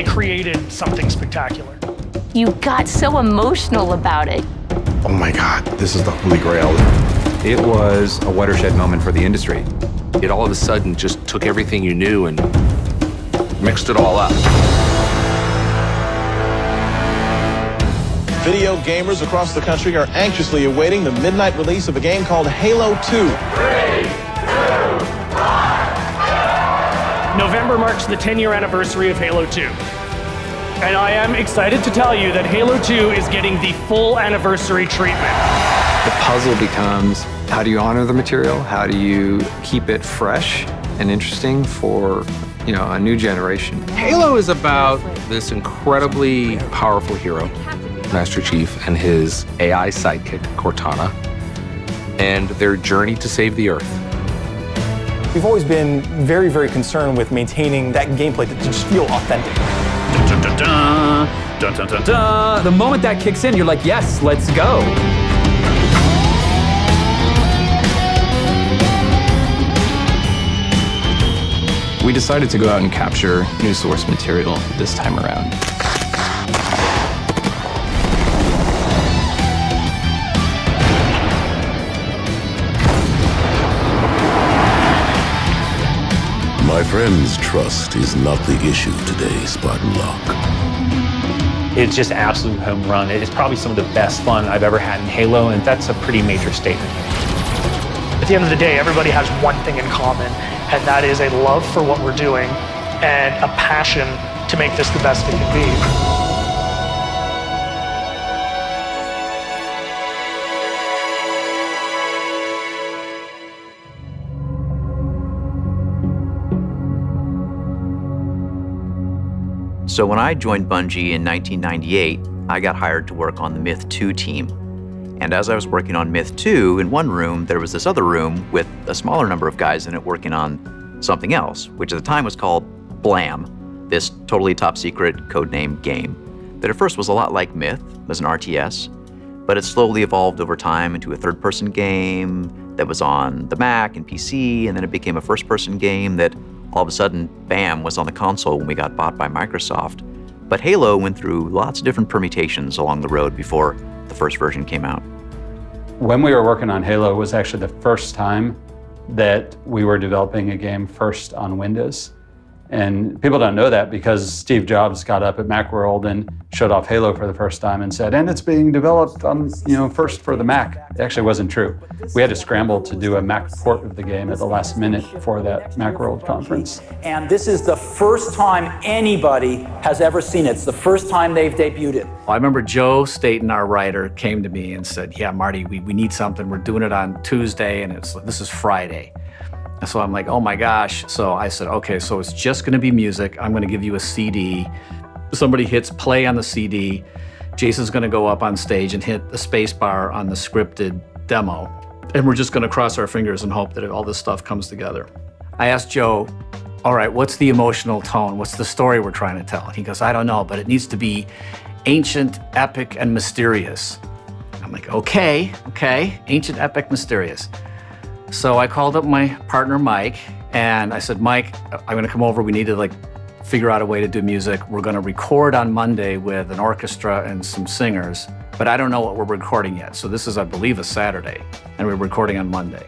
they created something spectacular. You got so emotional about it. Oh my God, this is the holy grail. It was a watershed moment for the industry. It all of a sudden just took everything you knew and mixed it all up. Video gamers across the country are anxiously awaiting the midnight release of a game called Halo 2. 3, 2, 1, November marks the 10-year anniversary of Halo 2. And I am excited to tell you that Halo 2 is getting the full anniversary treatment. The puzzle becomes, how do you honor the material? How do you keep it fresh and interesting for, a new generation? Halo is about this incredibly powerful hero, Master Chief, and his AI sidekick, Cortana, and their journey to save the Earth. We've always been very, very concerned with maintaining that gameplay to just feel authentic. Dun, dun, dun, dun, dun, dun, dun. The moment that kicks in, you're like, yes, let's go. We decided to go out and capture new source material this time around. My friends, trust is not the issue today, Spartan Locke. It's just absolute home run. It's probably some of the best fun I've ever had in Halo, and that's a pretty major statement. At the end of the day, everybody has one thing in common, and that is a love for what we're doing and a passion to make this the best it can be. So when I joined Bungie in 1998, I got hired to work on the Myth 2 team. And as I was working on Myth 2, in one room, there was this other room with a smaller number of guys in it working on something else, which at the time was called Blam, this totally top secret codename game that at first was a lot like Myth, as an RTS, but it slowly evolved over time into a third-person game that was on the Mac and PC, and then it became a first-person game that all of a sudden, bam, was on the console when we got bought by Microsoft. But Halo went through lots of different permutations along the road before the first version came out. When we were working on Halo, it was actually the first time that we were developing a game first on Windows. And people don't know that because Steve Jobs got up at Macworld and showed off Halo for the first time and said, and it's being developed on, first for the Mac. It actually wasn't true. We had to scramble to do a Mac port of the game at the last minute for that Macworld conference. And this is the first time anybody has ever seen it. It's the first time they've debuted it. I remember Joe Staten, our writer, came to me and said, yeah, Marty, we need something. We're doing it on Tuesday, and this is Friday. So I'm like, oh my gosh. So I said, okay, so it's just gonna be music. I'm gonna give you a CD. Somebody hits play on the CD. Jason's gonna go up on stage and hit the space bar on the scripted demo. And we're just gonna cross our fingers and hope that all this stuff comes together. I asked Joe, all right, what's the emotional tone? What's the story we're trying to tell? And he goes, I don't know, but it needs to be ancient, epic, and mysterious. I'm like, okay, ancient, epic, mysterious. So I called up my partner, Mike, and I said, Mike, I'm gonna come over. We need to figure out a way to do music. We're gonna record on Monday with an orchestra and some singers, but I don't know what we're recording yet. So this is, I believe, a Saturday, and we're recording on Monday.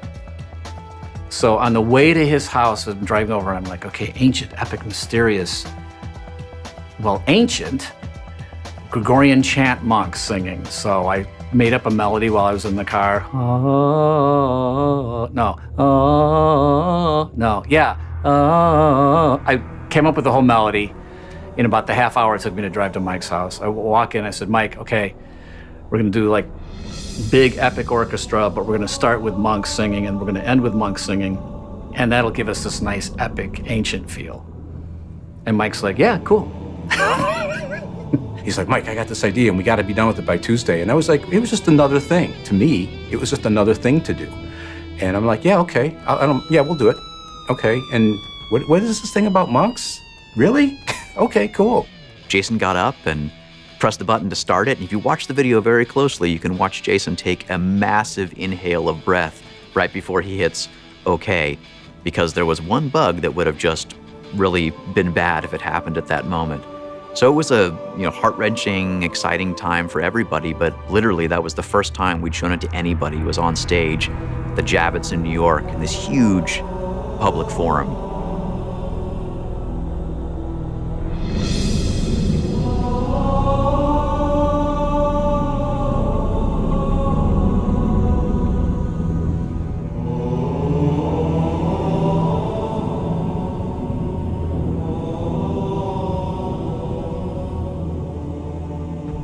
So on the way to his house, I'm driving over, and I'm like, okay, ancient, epic, mysterious. Well, ancient, Gregorian chant monks singing. So I made up a melody while I was in the car. I came up with the whole melody in about the half hour it took me to drive to Mike's house. I walk in, I said, Mike, okay, we're gonna do big epic orchestra, but we're gonna start with monks singing and we're gonna end with monks singing, and that'll give us this nice epic ancient feel. And Mike's like, yeah, cool. He's like, Mike, I got this idea and we got to be done with it by Tuesday. And I was like, it was just another thing. To me, it was just another thing to do. And I'm like, yeah, okay. Yeah, we'll do it. Okay, and what is this thing about monks? Really? Okay, cool. Jason got up and pressed the button to start it. And if you watch the video very closely, you can watch Jason take a massive inhale of breath right before he hits okay, because there was one bug that would have just really been bad if it happened at that moment. So it was a heart-wrenching, exciting time for everybody, but literally that was the first time we'd shown it to anybody. It was on stage, the Javits in New York, in this huge public forum.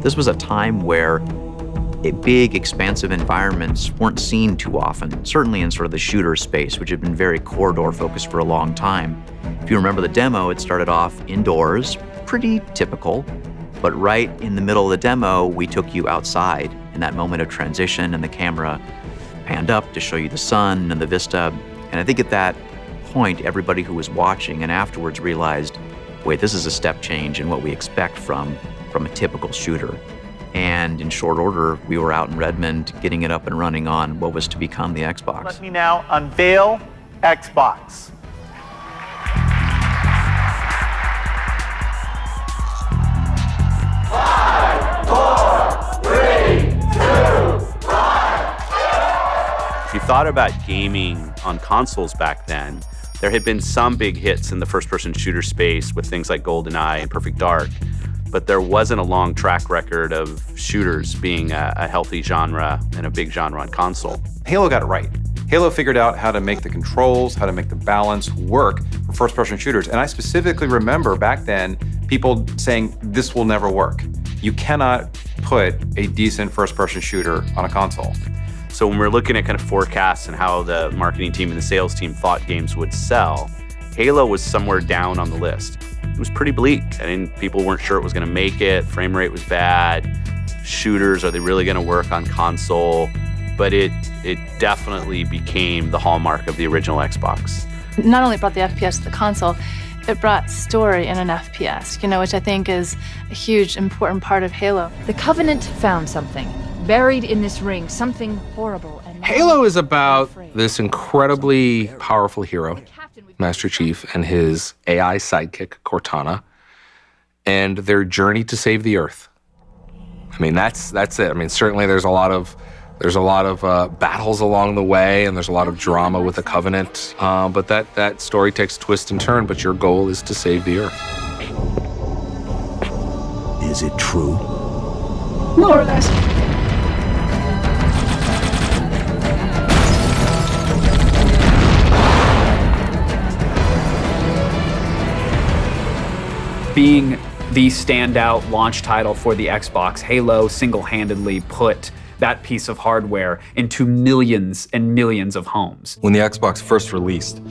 This was a time where big, expansive environments weren't seen too often, certainly in sort of the shooter space, which had been very corridor-focused for a long time. If you remember the demo, it started off indoors, pretty typical, but right in the middle of the demo, we took you outside in that moment of transition, and the camera panned up to show you the sun and the vista. And I think at that point, everybody who was watching and afterwards realized, wait, this is a step change in what we expect from a typical shooter. And in short order, we were out in Redmond getting it up and running on what was to become the Xbox. Let me now unveil Xbox. If you thought about gaming on consoles back then, there had been some big hits in the first-person shooter space with things like GoldenEye and Perfect Dark, but there wasn't a long track record of shooters being a healthy genre and a big genre on console. Halo got it right. Halo figured out how to make the controls, how to make the balance work for first-person shooters. And I specifically remember back then people saying, this will never work. You cannot put a decent first-person shooter on a console. So when we're looking at kind of forecasts and how the marketing team and the sales team thought games would sell, Halo was somewhere down on the list. It was pretty bleak. People weren't sure it was going to make it. Frame rate was bad. Shooters, are they really going to work on console? But it definitely became the hallmark of the original Xbox. Not only brought the FPS to the console, it brought story in an FPS, which I think is a huge, important part of Halo. The Covenant found something, buried in this ring, something horrible. And Halo is about this incredibly powerful hero, Master Chief, and his AI sidekick, Cortana, and their journey to save the Earth. I mean, that's it. I mean, certainly there's a lot of battles along the way, and there's a lot of drama with the Covenant. But that story takes a twist and turn. But your goal is to save the Earth. Is it true? More or less. Being the standout launch title for the Xbox, Halo single-handedly put that piece of hardware into millions and millions of homes. When the Xbox first released,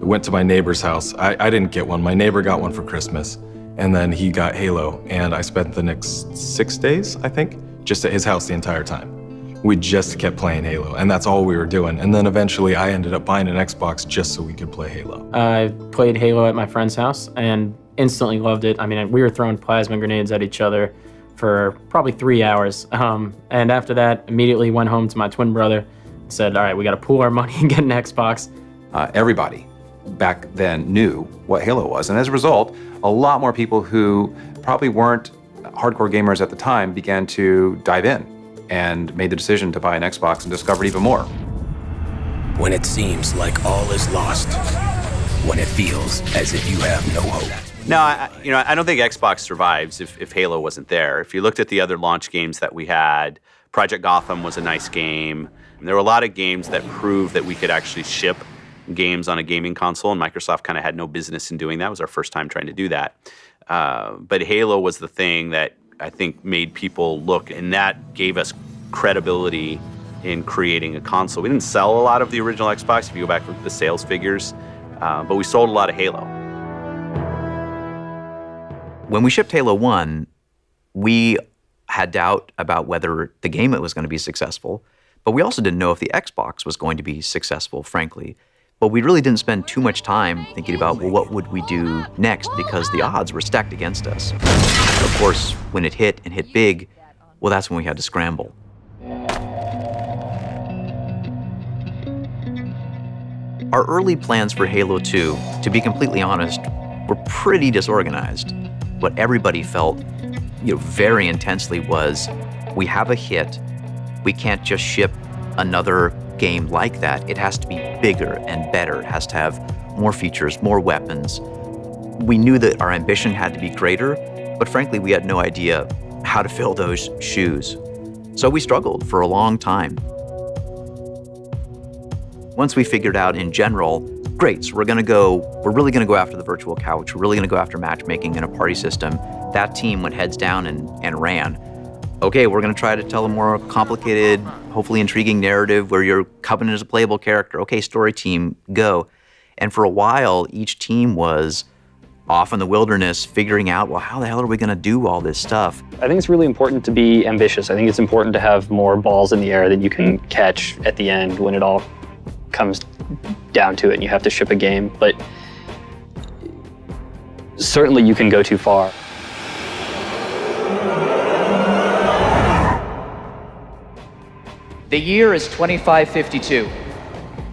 I went to my neighbor's house. I didn't get one. My neighbor got one for Christmas, and then he got Halo, and I spent the next 6 days, I think, just at his house the entire time. We just kept playing Halo, and that's all we were doing. And then eventually I ended up buying an Xbox just so we could play Halo. I played Halo at my friend's house and instantly loved it. I mean, we were throwing plasma grenades at each other for probably 3 hours. And after that, immediately went home to my twin brother and said, all right, we got to pool our money and get an Xbox. Everybody back then knew what Halo was. And as a result, a lot more people who probably weren't hardcore gamers at the time began to dive in and made the decision to buy an Xbox and discovered even more. When it seems like all is lost, when it feels as if you have no hope. No, I don't think Xbox survives if Halo wasn't there. If you looked at the other launch games that we had, Project Gotham was a nice game. There were a lot of games that proved that we could actually ship games on a gaming console, and Microsoft kind of had no business in doing that. It was our first time trying to do that. But Halo was the thing that I think made people look, and that gave us credibility in creating a console. We didn't sell a lot of the original Xbox, if you go back to the sales figures, but we sold a lot of Halo. When we shipped Halo 1, we had doubt about whether the game was going to be successful, but we also didn't know if the Xbox was going to be successful, frankly. But we really didn't spend too much time thinking about, well, what would we do next? Because the odds were stacked against us. Of course, when it hit and hit big, well, that's when we had to scramble. Our early plans for Halo 2, to be completely honest, were pretty disorganized. What everybody felt, very intensely was, we have a hit. We can't just ship another game like that. It has to be bigger and better. It has to have more features, more weapons. We knew that our ambition had to be greater, but frankly, we had no idea how to fill those shoes. So we struggled for a long time. Once we figured out in general, great, so we're really gonna go after the virtual couch, we're really gonna go after matchmaking and a party system. That team went heads down and ran. Okay, we're gonna try to tell a more complicated, hopefully intriguing narrative where your Covenant is a playable character. Okay, story team, go. And for a while, each team was off in the wilderness figuring out, well, how the hell are we gonna do all this stuff? I think it's really important to be ambitious. I think it's important to have more balls in the air that you can catch at the end when it all comes down to it and you have to ship a game. But certainly you can go too far. The year is 2552.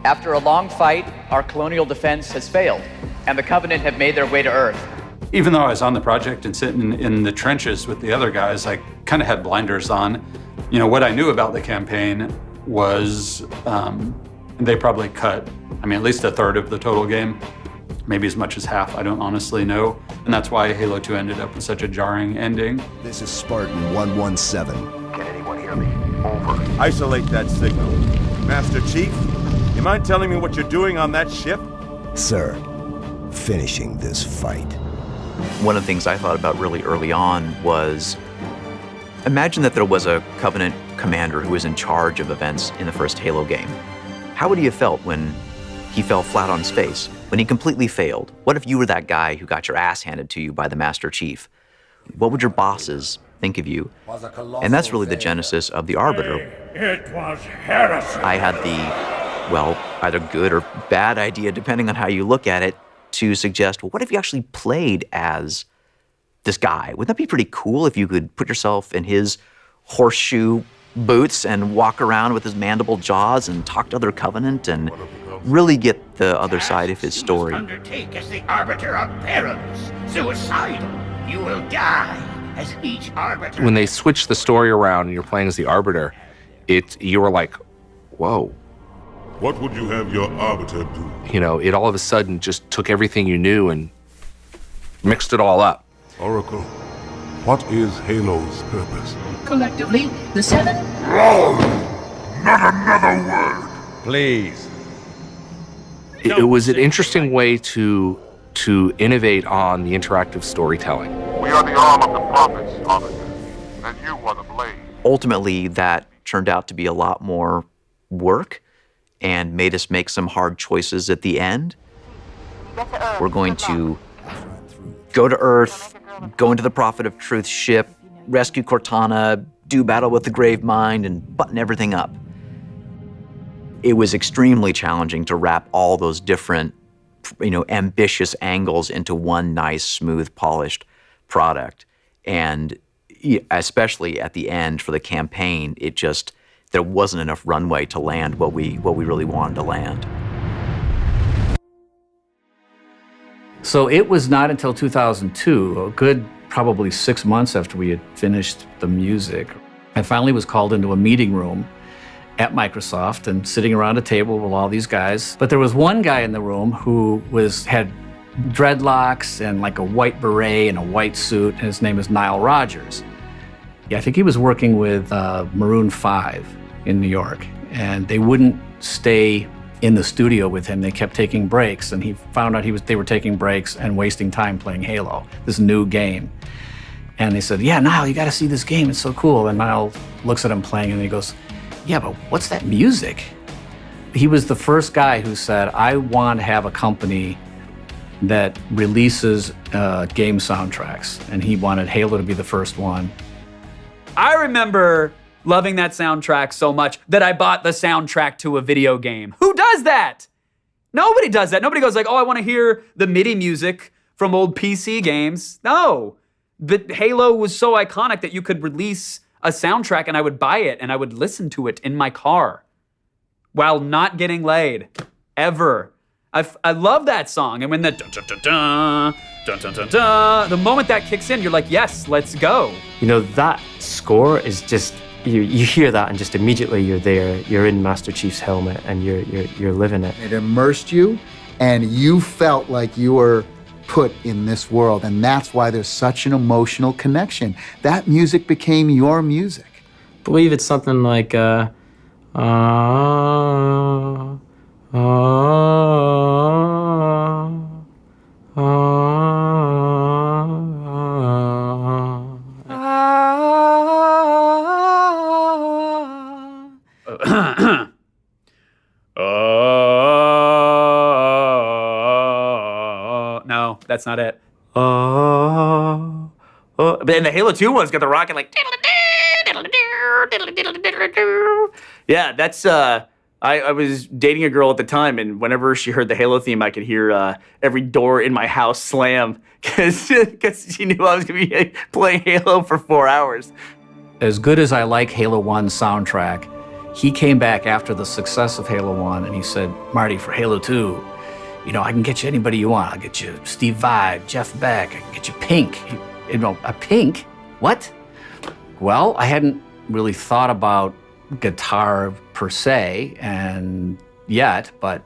After a long fight, our colonial defense has failed, and the Covenant have made their way to Earth. Even though I was on the project and sitting in the trenches with the other guys, I kind of had blinders on. What I knew about the campaign was they probably cut, at least a third of the total game, maybe as much as half, I don't honestly know. And that's why Halo 2 ended up with such a jarring ending. This is Spartan 117. Can anyone hear me? Over. Isolate that signal. Master Chief, you mind telling me what you're doing on that ship? Sir, finishing this fight. One of the things I thought about really early on was, imagine that there was a Covenant commander who was in charge of events in the first Halo game. How would he have felt when he fell flat on his face, when he completely failed? What if you were that guy who got your ass handed to you by the Master Chief? What would your bosses think of you? And that's really the genesis of the Arbiter. It was heresy. I had the, either good or bad idea, depending on how you look at it, to suggest, well, what if you actually played as this guy? Wouldn't that be pretty cool if you could put yourself in his horseshoe boots and walk around with his mandible jaws and talk to other Covenant and really get the other side of his story? Undertake as the Arbiter of perils. Suicidal. You will die as each Arbiter. When they switched the story around and you're playing as the Arbiter, you were like, whoa. What would you have your Arbiter do? It all of a sudden just took everything you knew and mixed it all up. Oracle, what is Halo's purpose? Collectively, the Seven. Wrong! Not another word! Please. It was an interesting way to innovate on the interactive storytelling. We are the arm of the prophets, Arbiter, and you are the blade. Ultimately, that turned out to be a lot more work and made us make some hard choices at the end. We're going to go to Earth, go into the Prophet of Truth ship, rescue Cortana, do battle with the Gravemind, and button everything up. It was extremely challenging to wrap all those different, ambitious angles into one nice, smooth, polished product. And especially at the end for the campaign, there wasn't enough runway to land what we really wanted to land. So it was not until 2002, a good probably 6 months after we had finished the music, I finally was called into a meeting room at Microsoft and sitting around a table with all these guys. But there was one guy in the room who had dreadlocks and like a white beret and a white suit, and his name is Nile Rodgers. Yeah, I think he was working with Maroon 5 in New York, and they wouldn't stay in the studio with him. They kept taking breaks, and he found out they were taking breaks and wasting time playing Halo, this new game. And they said, yeah, Niall, you gotta see this game, it's so cool. And Niall looks at him playing and he goes, yeah, but what's that music? He was the first guy who said, I want to have a company that releases game soundtracks. And he wanted Halo to be the first one. I remember loving that soundtrack so much that I bought the soundtrack to a video game. Who does that? Nobody does that. Nobody goes like, oh, I want to hear the MIDI music from old PC games. No. But Halo was so iconic that you could release a soundtrack and I would buy it and I would listen to it in my car while not getting laid, ever. I love that song. And when the dun, dun, dun, dun, dun, dun, dun, dun, the moment that kicks in, you're like, yes, let's go. You know, that score is just, you hear that and just immediately you're there. You're in Master Chief's helmet and you're living it. It immersed you and you felt like you were put in this world. And that's why there's such an emotional connection. That music became your music. I believe it's something like, No, that's not it. But then the Halo 2 one's got the rocket like. Yeah, that's. I was dating a girl at the time, and whenever she heard the Halo theme, I could hear every door in my house slam because she knew I was going to be playing Halo for 4 hours. As good as I like Halo 1's soundtrack, he came back after the success of Halo 1 and he said, Marty, for Halo 2, you know, I can get you anybody you want. I'll get you Steve Vai, Jeff Beck, I can get you Pink. You know, a Pink? What? Well, I hadn't really thought about guitar per se and yet, but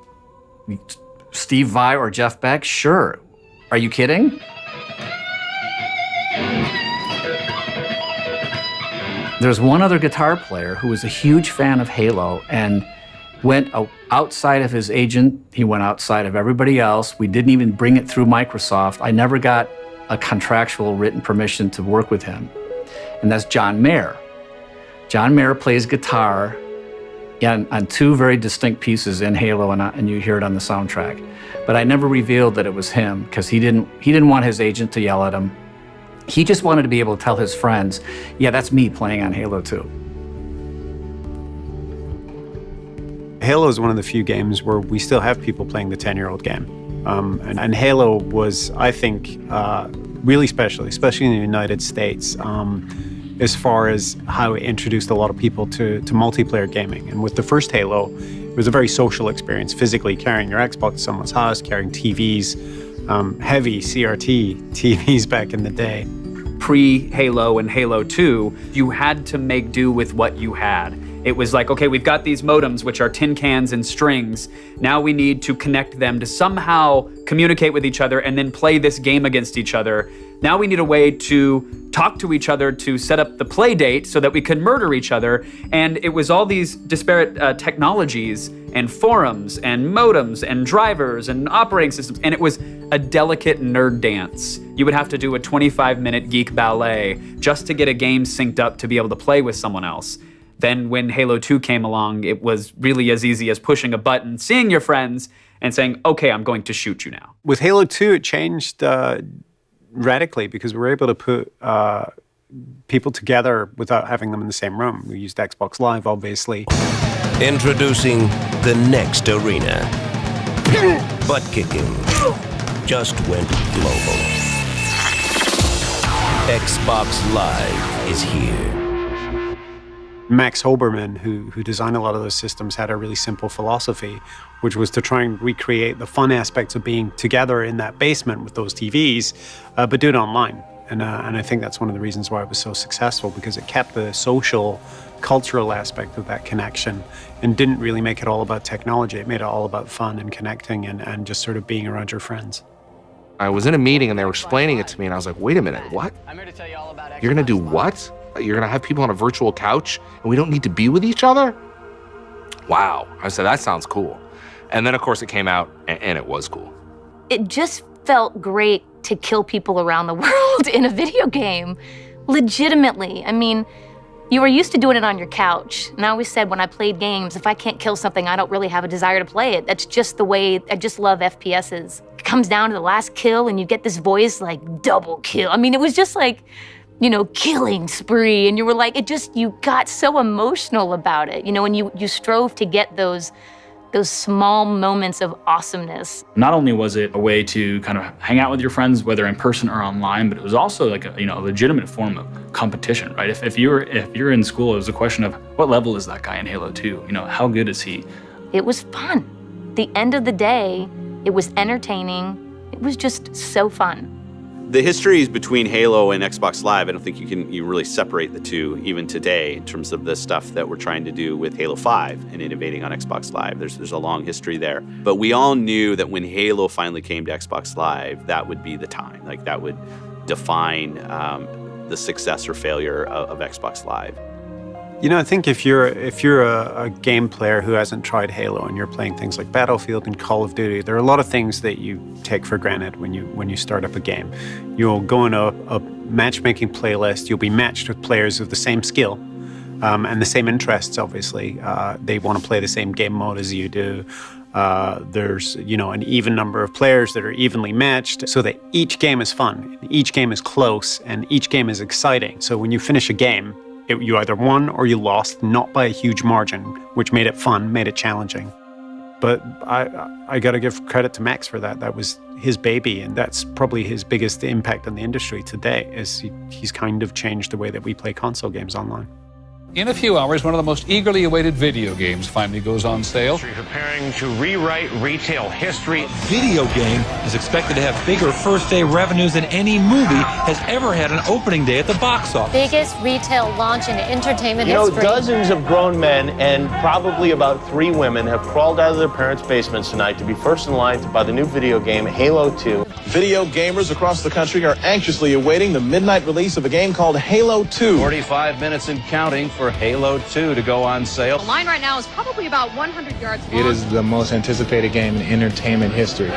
Steve Vai or Jeff Beck, sure. Are you kidding? There's one other guitar player who was a huge fan of Halo and went outside of his agent. He went outside of everybody else. We didn't even bring it through Microsoft. I never got a contractual written permission to work with him. And that's John Mayer. John Mayer plays guitar on two very distinct pieces in Halo, and you hear it on the soundtrack. But I never revealed that it was him because he didn't want his agent to yell at him. He just wanted to be able to tell his friends, yeah, that's me playing on Halo 2. Halo is one of the few games where we still have people playing the 10-year-old game. And Halo was, I think, really special, especially in the United States, as far as how it introduced a lot of people to multiplayer gaming. And with the first Halo, it was a very social experience, physically carrying your Xbox to someone's house, carrying TVs, heavy CRT TVs back in the day. Pre-Halo and Halo 2, you had to make do with what you had. It was like, okay, we've got these modems, which are tin cans and strings. Now we need to connect them to somehow communicate with each other and then play this game against each other. Now we need a way to talk to each other to set up the play date so that we can murder each other. And it was all these disparate technologies and forums and modems and drivers and operating systems. And it was a delicate nerd dance. You would have to do a 25-minute geek ballet just to get a game synced up to be able to play with someone else. Then when Halo 2 came along, it was really as easy as pushing a button, seeing your friends, and saying, okay, I'm going to shoot you now. With Halo 2, it changed radically because we were able to put people together without having them in the same room. We used Xbox Live, obviously. Introducing the next arena. Butt kicking just went global. Xbox Live is here. Max Hoberman, who designed a lot of those systems, had a really simple philosophy, which was to try and recreate the fun aspects of being together in that basement with those TVs, but do it online. And I think that's one of the reasons why it was so successful, because it kept the social, cultural aspect of that connection and didn't really make it all about technology. It made it all about fun and connecting and just sort of being around your friends. I was in a meeting and they were explaining it to me and I was like, wait a minute, what? You're gonna do what? You're gonna have people on a virtual couch and we don't need to be with each other? Wow. I said, that sounds cool. And then of course it came out and it was cool. It just felt great to kill people around the world in a video game. Legitimately. I mean, you were used to doing it on your couch. And I always said when I played games, if I can't kill something, I don't really have a desire to play it. That's just the way, I just love FPSs. It comes down to the last kill and you get this voice like double kill. I mean, it was just like, you know, killing spree. And you were like, you got so emotional about it, you know, and you strove to get those small moments of awesomeness. Not only was it a way to kind of hang out with your friends, whether in person or online, but it was also like a legitimate form of competition, right? If you're in school, it was a question of what level is that guy in Halo 2? You know, how good is he? It was fun. At the end of the day, It was entertaining. It was just so fun. The histories between Halo and Xbox Live, I don't think you really separate the two even today in terms of the stuff that we're trying to do with Halo 5 and innovating on Xbox Live. There's a long history there. But we all knew that when Halo finally came to Xbox Live, that would be the time. Like that would define the success or failure of Xbox Live. You know, I think if you're a game player who hasn't tried Halo and you're playing things like Battlefield and Call of Duty, there are a lot of things that you take for granted when you start up a game. You'll go in a matchmaking playlist. You'll be matched with players of the same skill and the same interests. Obviously, they want to play the same game mode as you do. There's an even number of players that are evenly matched, so that each game is fun, each game is close, and each game is exciting. So when you finish a game, you either won or you lost, not by a huge margin, which made it fun, made it challenging. But I got to give credit to Max for that. That was his baby, and that's probably his biggest impact on the industry today, is he's kind of changed the way that we play console games online. In a few hours, one of the most eagerly awaited video games finally goes on sale. Preparing to rewrite retail history. Video game is expected to have bigger first-day revenues than any movie has ever had an opening day at the box office. Biggest retail launch in entertainment history. Dozens of grown men and probably about 3 women have crawled out of their parents' basements tonight to be first in line to buy the new video game Halo 2. Video gamers across the country are anxiously awaiting the midnight release of a game called Halo 2. 45 minutes and counting for Halo 2 to go on sale. The line right now is probably about 100 yards long. It is the most anticipated game in entertainment history.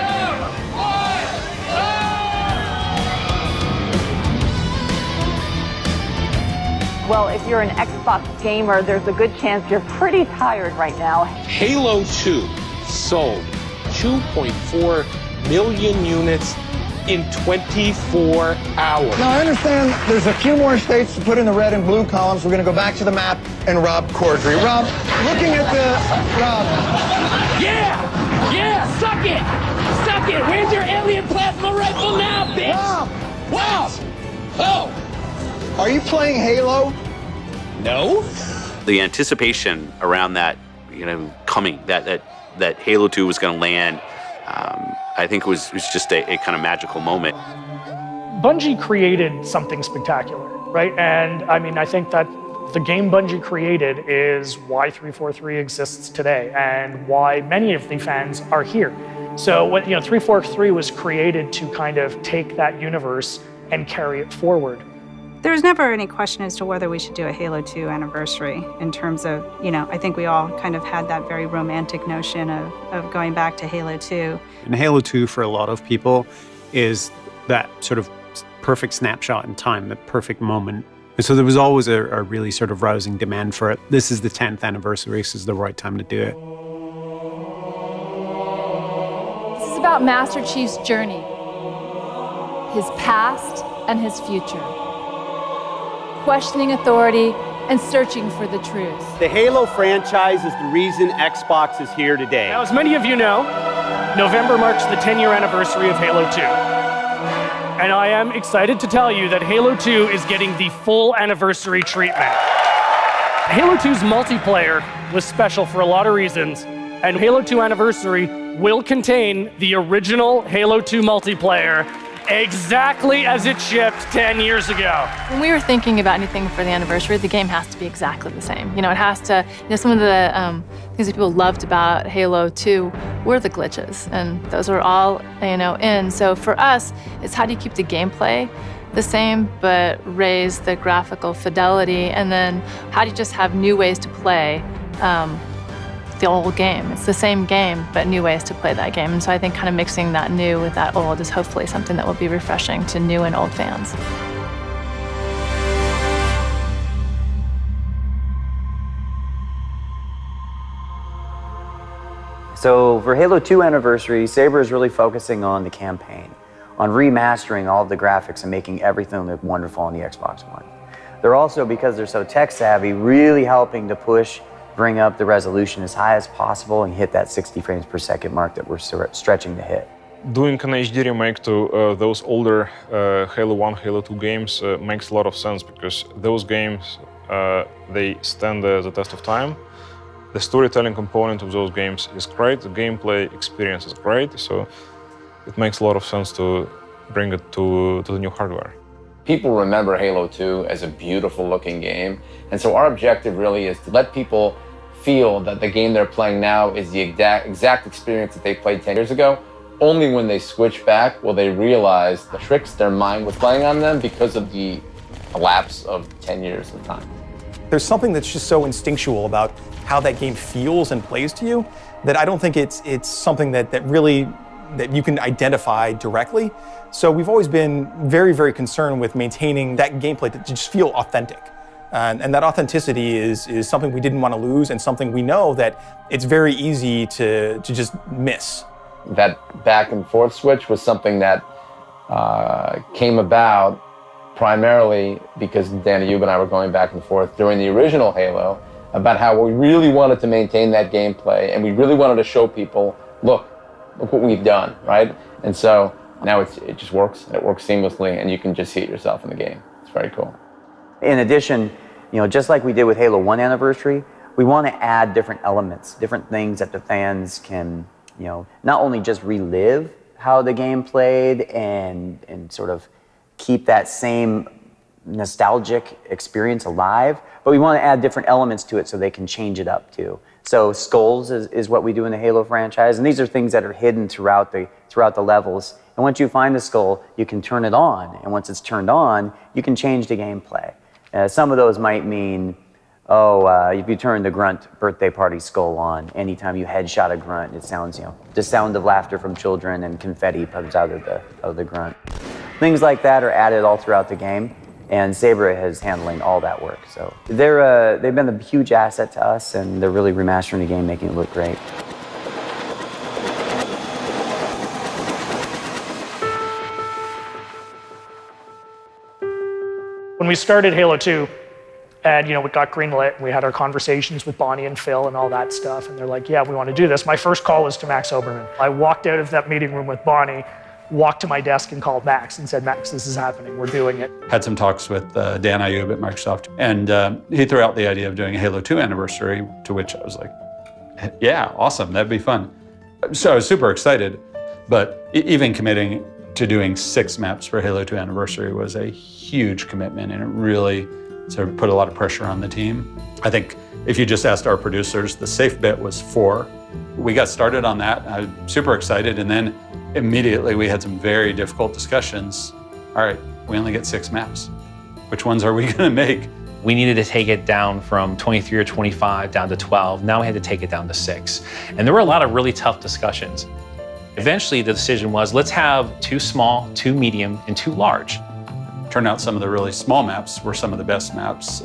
Well, if you're an Xbox gamer, there's a good chance you're pretty tired right now. Halo 2 sold 2.4 million units in 24 hours. Now, I understand there's a few more states to put in the red and blue columns. We're going to go back to the map and Rob Corddry. Rob, looking at the... Rob. Yeah, suck it! Suck it! Where's your alien plasma rifle now, bitch? Rob! Oh! Are you playing Halo? No. The anticipation around that, coming, that Halo 2 was going to land, I think it was just a kind of magical moment. Bungie created something spectacular, right? And I mean, I think that the game Bungie created is why 343 exists today and why many of the fans are here. So what 343 was created to kind of take that universe and carry it forward. There was never any question as to whether we should do a Halo 2 anniversary in terms of, I think we all kind of had that very romantic notion of going back to Halo 2. And Halo 2, for a lot of people, is that sort of perfect snapshot in time, that perfect moment. And so there was always a really sort of rousing demand for it. This is the 10th anniversary, this is the right time to do it. This is about Master Chief's journey, his past and his future. Questioning authority and searching for the truth. The Halo franchise is the reason Xbox is here today. Now, as many of you know, November marks the 10-year anniversary of Halo 2. And I am excited to tell you that Halo 2 is getting the full anniversary treatment. Halo 2's multiplayer was special for a lot of reasons, and Halo 2 Anniversary will contain the original Halo 2 multiplayer exactly as it shipped 10 years ago. When we were thinking about anything for the anniversary, the game has to be exactly the same. It has to, some of the things that people loved about Halo 2 were the glitches, and those were all, in. So for us, it's how do you keep the gameplay the same, but raise the graphical fidelity, and then how do you just have new ways to play the old game. It's the same game, but new ways to play that game. And so I think kind of mixing that new with that old is hopefully something that will be refreshing to new and old fans. So for Halo 2 Anniversary, Saber is really focusing on the campaign, on remastering all of the graphics and making everything look wonderful on the Xbox One. They're also, because they're so tech savvy, really helping to bring up the resolution as high as possible and hit that 60 frames per second mark that we're stretching to hit. Doing an HD remake to those older Halo 1, Halo 2 games makes a lot of sense because those games, they stand the test of time. The storytelling component of those games is great, the gameplay experience is great, so it makes a lot of sense to bring it to the new hardware. People remember Halo 2 as a beautiful looking game, and so our objective really is to let people feel that the game they're playing now is the exact experience that they played 10 years ago. Only when they switch back will they realize the tricks their mind was playing on them because of the lapse of 10 years of time. There's something that's just so instinctual about how that game feels and plays to you that I don't think it's something that you can identify directly. So we've always been very, very concerned with maintaining that gameplay to just feel authentic. And that authenticity is something we didn't want to lose, and something we know that it's very easy to just miss. That back and forth switch was something that came about primarily because Dan Ayub and I were going back and forth during the original Halo about how we really wanted to maintain that gameplay, and we really wanted to show people, look what we've done, right? And so now it just works. It works seamlessly, and you can just see it yourself in the game. It's very cool. In addition, just like we did with Halo 1 Anniversary, we want to add different elements, different things that the fans can, not only just relive how the game played and sort of keep that same nostalgic experience alive, but we want to add different elements to it so they can change it up too. So skulls is what we do in the Halo franchise, and these are things that are hidden throughout the levels. And once you find the skull, you can turn it on, and once it's turned on, you can change the gameplay. Some of those might mean, if you turn the grunt birthday party skull on, anytime you headshot a grunt, it sounds, the sound of laughter from children and confetti comes out of the grunt. Things like that are added all throughout the game, and Saber is handling all that work. So they've been a huge asset to us, and they're really remastering the game, making it look great. When we started Halo 2, and we got greenlit, and we had our conversations with Bonnie and Phil and all that stuff, and they're like, yeah, we want to do this. My first call was to Max Oberman. I walked out of that meeting room with Bonnie, walked to my desk and called Max and said, Max, this is happening, we're doing it. Had some talks with Dan Ayub at Microsoft, and he threw out the idea of doing a Halo 2 Anniversary, to which I was like, yeah, awesome, that'd be fun. So I was super excited, but even committing to doing 6 maps for Halo 2 Anniversary was a huge commitment, and it really sort of put a lot of pressure on the team. I think if you just asked our producers, the safe bet was 4. We got started on that, I was super excited, and then immediately we had some very difficult discussions. All right, we only get 6 maps. Which ones are we gonna make? We needed to take it down from 23 or 25 down to 12. Now we had to take it down to 6. And there were a lot of really tough discussions. Eventually the decision was, let's have 2 small, 2 medium, and 2 large. Turned out some of the really small maps were some of the best maps.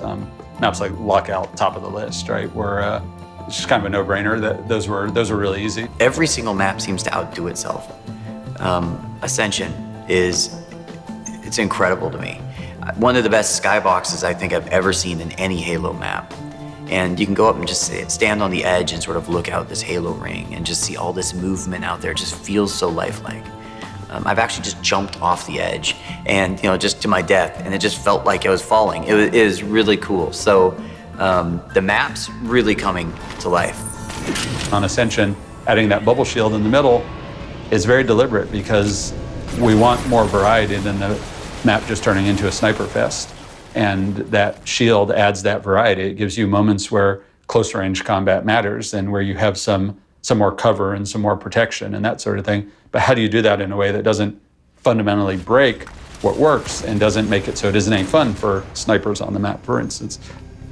Maps like Lockout, top of the list, right? Where it's just kind of a no-brainer. Those were really easy. Every single map seems to outdo itself. Ascension it's incredible to me. One of the best skyboxes I think I've ever seen in any Halo map. And you can go up and just stand on the edge and sort of look out this Halo ring and just see all this movement out there. It just feels so lifelike. I've actually just jumped off the edge and, just to my death, and it just felt like I was falling. It is really cool. So the map's really coming to life. On Ascension, adding that bubble shield in the middle is very deliberate because we want more variety than the map just turning into a sniper fest. And that shield adds that variety. It gives you moments where close range combat matters and where you have some more cover and some more protection and that sort of thing. But how do you do that in a way that doesn't fundamentally break what works and doesn't make it so it isn't any fun for snipers on the map, for instance?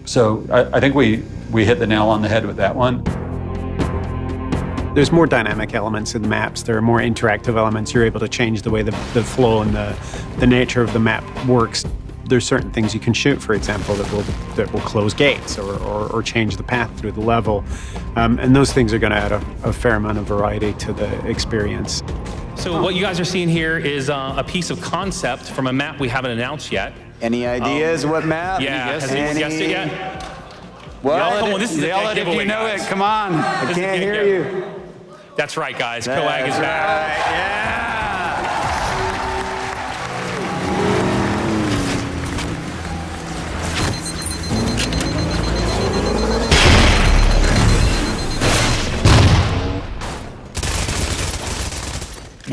So I think we hit the nail on the head with that one. There's more dynamic elements in the maps. There are more interactive elements. You're able to change the way the flow and the nature of the map works. There's certain things you can shoot, for example, that will close gates or change the path through the level. And those things are going to add a fair amount of variety to the experience. So what you guys are seeing here is a piece of concept from a map we haven't announced yet. Any ideas what map? Yeah, has anyone guessed it yet? What? Come on, this is a dead giveaway, if you know guys. it, come on. I can't hear you. That's right, guys. Coag is back. Right, yeah.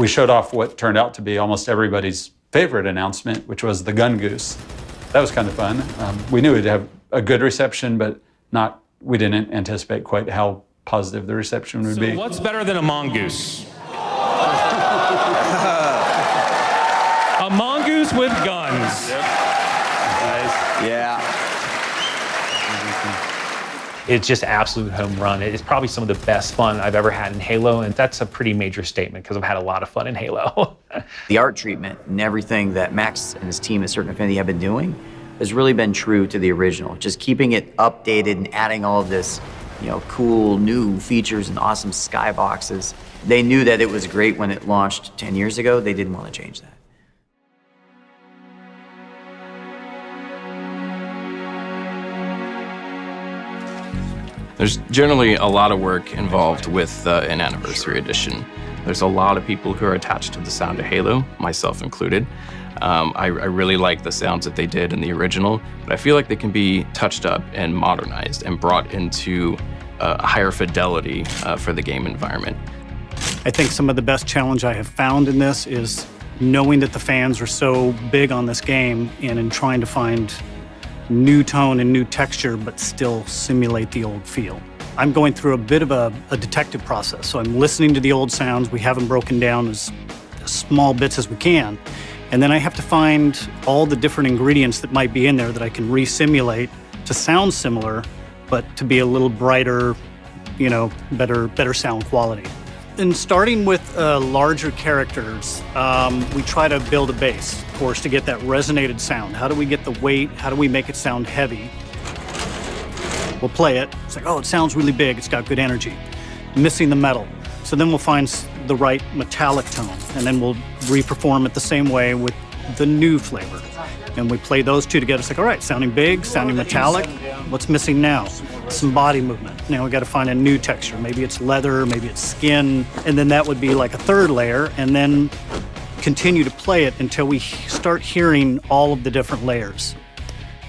we showed off what turned out to be almost everybody's favorite announcement, which was the gun goose. That was kind of fun. We knew it'd have a good reception, but we didn't anticipate quite how positive the reception would be. So what's better than a mongoose? A mongoose with guns. Yep. Nice. Yeah. It's just absolute home run. It's probably some of the best fun I've ever had in Halo, and that's a pretty major statement because I've had a lot of fun in Halo. The art treatment and everything that Max and his team at Certain Affinity have been doing has really been true to the original. Just keeping it updated and adding all of this, cool new features and awesome skyboxes. They knew that it was great when it launched 10 years ago. They didn't want to change that. There's generally a lot of work involved with an anniversary edition. There's a lot of people who are attached to the sound of Halo, myself included. I really like the sounds that they did in the original, but I feel like they can be touched up and modernized and brought into a higher fidelity for the game environment. I think some of the best challenge I have found in this is knowing that the fans are so big on this game and in trying to find new tone and new texture, but still simulate the old feel. I'm going through a bit of a detective process, so I'm listening to the old sounds. We have them broken down as small bits as we can, and then I have to find all the different ingredients that might be in there that I can re-simulate to sound similar, but to be a little brighter, better sound quality. And starting with larger characters, we try to build a base, of course, to get that resonated sound. How do we get the weight? How do we make it sound heavy? We'll play it. It's like, oh, it sounds really big. It's got good energy. Missing the metal. So then we'll find the right metallic tone, and then we'll re-perform it the same way with the new flavor. And we play those two together. It's like, all right, sounding big, sounding metallic. What's missing now? Some body movement. Now we got to find a new texture. Maybe it's leather, maybe it's skin. And then that would be like a third layer, and then continue to play it until we start hearing all of the different layers.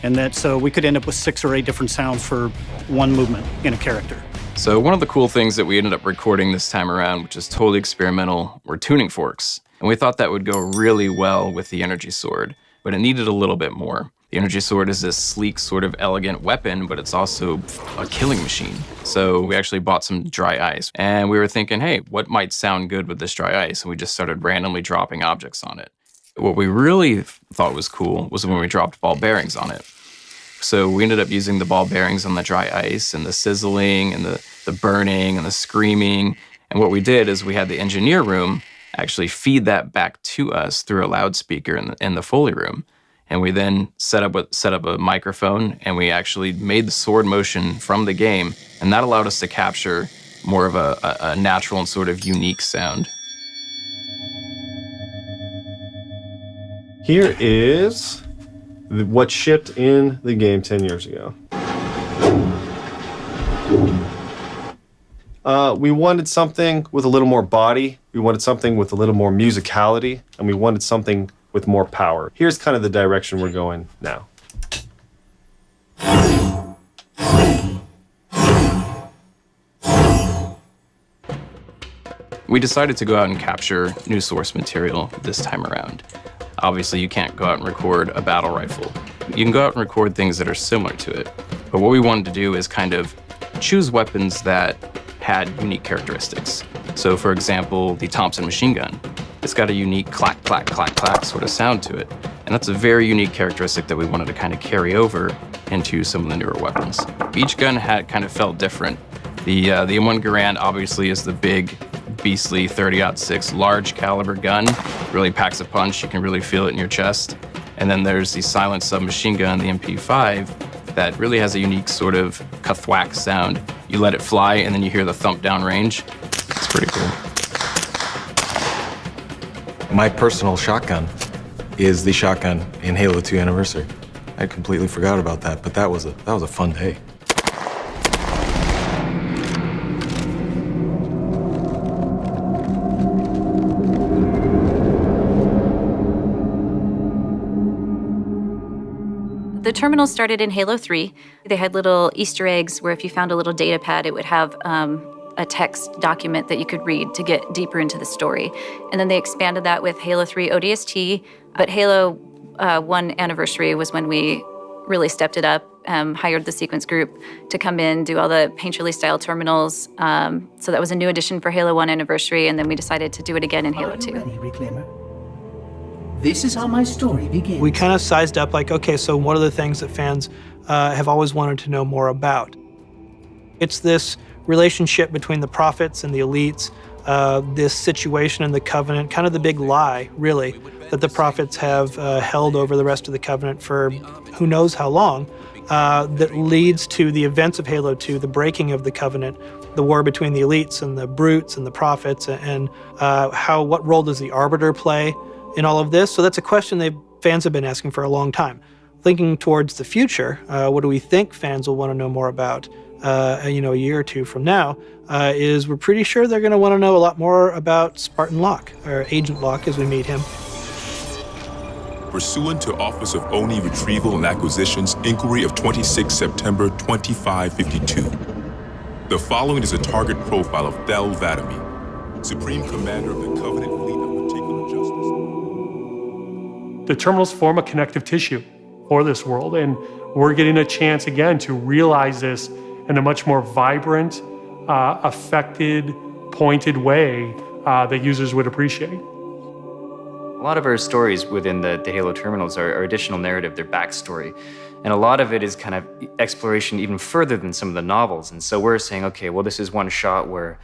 And so we could end up with 6 or 8 different sounds for one movement in a character. So one of the cool things that we ended up recording this time around, which is totally experimental, were tuning forks. And we thought that would go really well with the energy sword, but it needed a little bit more. The energy sword is this sleek, sort of elegant weapon, but it's also a killing machine. So we actually bought some dry ice, and we were thinking, hey, what might sound good with this dry ice? And we just started randomly dropping objects on it. What we really thought was cool was when we dropped ball bearings on it. So we ended up using the ball bearings on the dry ice and the sizzling and the burning and the screaming. And what we did is we had the engineer room actually feed that back to us through a loudspeaker in the Foley room. And we then set up a microphone, and we actually made the sword motion from the game, and that allowed us to capture more of a natural and sort of unique sound. Here is what shipped in the game 10 years ago. We wanted something with a little more body, we wanted something with a little more musicality, and we wanted something with more power. Here's kind of the direction we're going now. We decided to go out and capture new source material this time around. Obviously, you can't go out and record a battle rifle. You can go out and record things that are similar to it. But what we wanted to do is kind of choose weapons that had unique characteristics. So for example, the Thompson machine gun. It's got a unique clack, clack, clack, clack sort of sound to it. And that's a very unique characteristic that we wanted to kind of carry over into some of the newer weapons. Each gun kind of felt different. The M1 Garand obviously is the big, beastly 30-06 large caliber gun. Really packs a punch, you can really feel it in your chest. And then there's the silent submachine gun, the MP5, that really has a unique sort of ka-thwack sound. You let it fly and then you hear the thump down range. It's pretty cool. My personal shotgun is the shotgun in Halo 2 Anniversary. I completely forgot about that, but that was a fun day. The terminal started in Halo 3. They had little Easter eggs where if you found a little data pad, it would have a text document that you could read to get deeper into the story. And then they expanded that with Halo 3 ODST, but Halo 1 Anniversary was when we really stepped it up, hired the sequence group to come in, do all the painterly style terminals. So that was a new addition for Halo 1 Anniversary, and then we decided to do it again in Halo 2. Reclaimer. This is how my story begins. We kind of sized up like, okay, so what are the things that fans have always wanted to know more about? It's this relationship between the prophets and the elites, this situation in the Covenant, kind of the big lie, really, that the prophets have held over the rest of the Covenant for who knows how long, that leads to the events of Halo 2, the breaking of the Covenant, the war between the elites and the brutes and the prophets, and what role does the Arbiter play in all of this? So that's a question fans have been asking for a long time. Thinking towards the future, what do we think fans will want to know more about? A year or two from now, is we're pretty sure they're going to want to know a lot more about Spartan Locke, or Agent Locke as we meet him. Pursuant to Office of ONI Retrieval and Acquisitions Inquiry of 26 September 2552, the following is a target profile of Thel Vadami, Supreme Commander of the Covenant Fleet of Particular Justice. The terminals form a connective tissue for this world, and we're getting a chance again to realize this in a much more vibrant, affected, pointed way that users would appreciate. A lot of our stories within the Halo terminals are additional narrative, their backstory. And a lot of it is kind of exploration even further than some of the novels. And so we're saying, okay, well, this is one shot where,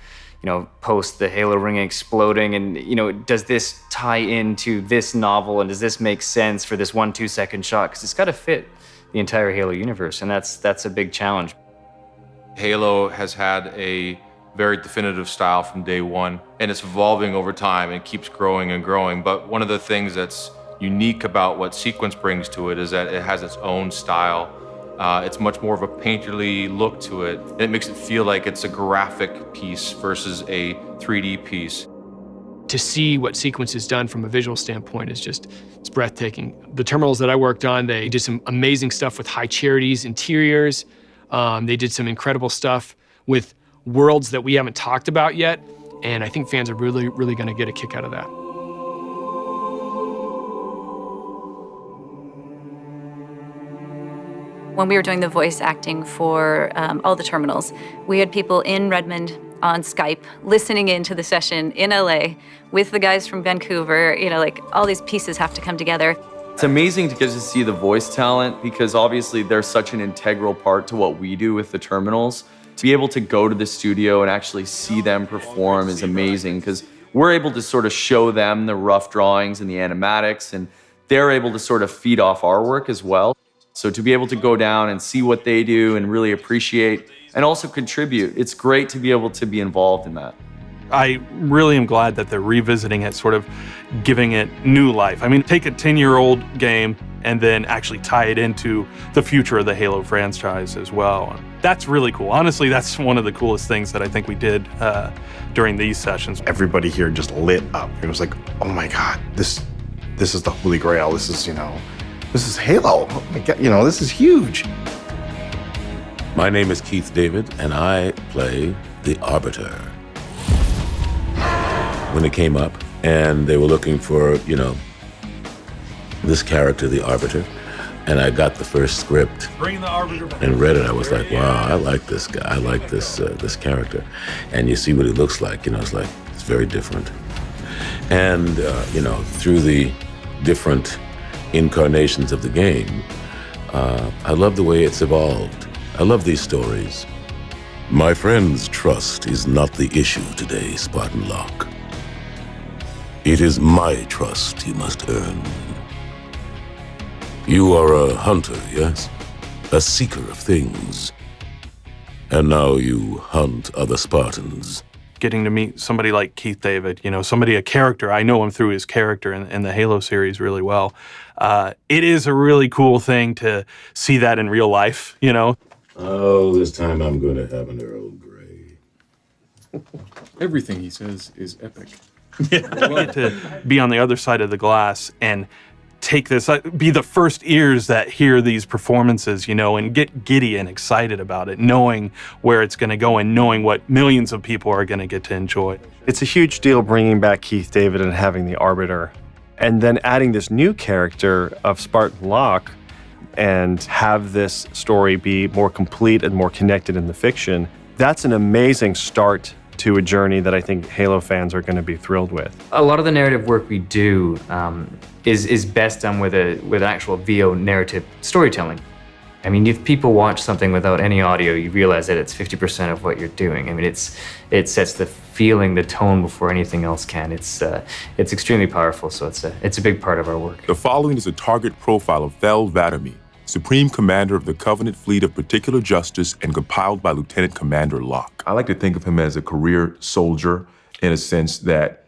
post the Halo ring exploding, and, does this tie into this novel, and does this make sense for this 1-2 second shot? Because it's got to fit the entire Halo universe, and that's a big challenge. Halo has had a very definitive style from day one, and it's evolving over time and keeps growing and growing. But one of the things that's unique about what Sequence brings to it is that it has its own style. It's much more of a painterly look to it, and it makes it feel like it's a graphic piece versus a 3D piece. To see what Sequence has done from a visual standpoint is it's breathtaking. The terminals that I worked on, they did some amazing stuff with High Charity's interiors. They did some incredible stuff with worlds that we haven't talked about yet, and I think fans are really, really going to get a kick out of that. When we were doing the voice acting for all the terminals, we had people in Redmond on Skype listening into the session in LA with the guys from Vancouver. All these pieces have to come together. It's amazing to get to see the voice talent, because obviously they're such an integral part to what we do with the terminals. To be able to go to the studio and actually see them perform is amazing, because we're able to sort of show them the rough drawings and the animatics, and they're able to sort of feed off our work as well. So to be able to go down and see what they do and really appreciate and also contribute, it's great to be able to be involved in that. I really am glad that they're revisiting it, sort of giving it new life. I mean, take a 10-year-old game and then actually tie it into the future of the Halo franchise as well. That's really cool. Honestly, that's one of the coolest things that I think we did during these sessions. Everybody here just lit up. It was like, oh my God, this is the Holy Grail. This is, this is Halo. Oh my God, this is huge. My name is Keith David, and I play the Arbiter. When it came up, and they were looking for, this character, the Arbiter, and I got the first script and read it. I was like, wow, I like this guy. I like this character. And you see what he looks like, it's very different. And, through the different incarnations of the game, I love the way it's evolved. I love these stories. My friend's trust is not the issue today, Spartan Locke. It is my trust you must earn. You are a hunter, yes? A seeker of things. And now you hunt other Spartans. Getting to meet somebody like Keith David, a character, I know him through his character in the Halo series really well. It is a really cool thing to see that in real life, Oh, this time I'm going to have an Earl Grey. Everything he says is epic. I get to be on the other side of the glass and take this, be the first ears that hear these performances, you know, and get giddy and excited about it, knowing where it's going to go and knowing what millions of people are going to get to enjoy. It's a huge deal bringing back Keith David and having the Arbiter, and then adding this new character of Spartan Locke and have this story be more complete and more connected in the fiction. That's an amazing start to a journey that I think Halo fans are going to be thrilled with. A lot of the narrative work we do is best done with an actual VO narrative storytelling. I mean, if people watch something without any audio, you realize that it's 50% of what you're doing. I mean, it sets the feeling, the tone before anything else can. It's extremely powerful, so it's a big part of our work. The following is a target profile of Thel Vadami, Supreme Commander of the Covenant Fleet of Particular Justice and compiled by Lieutenant Commander Locke. I like to think of him as a career soldier in a sense that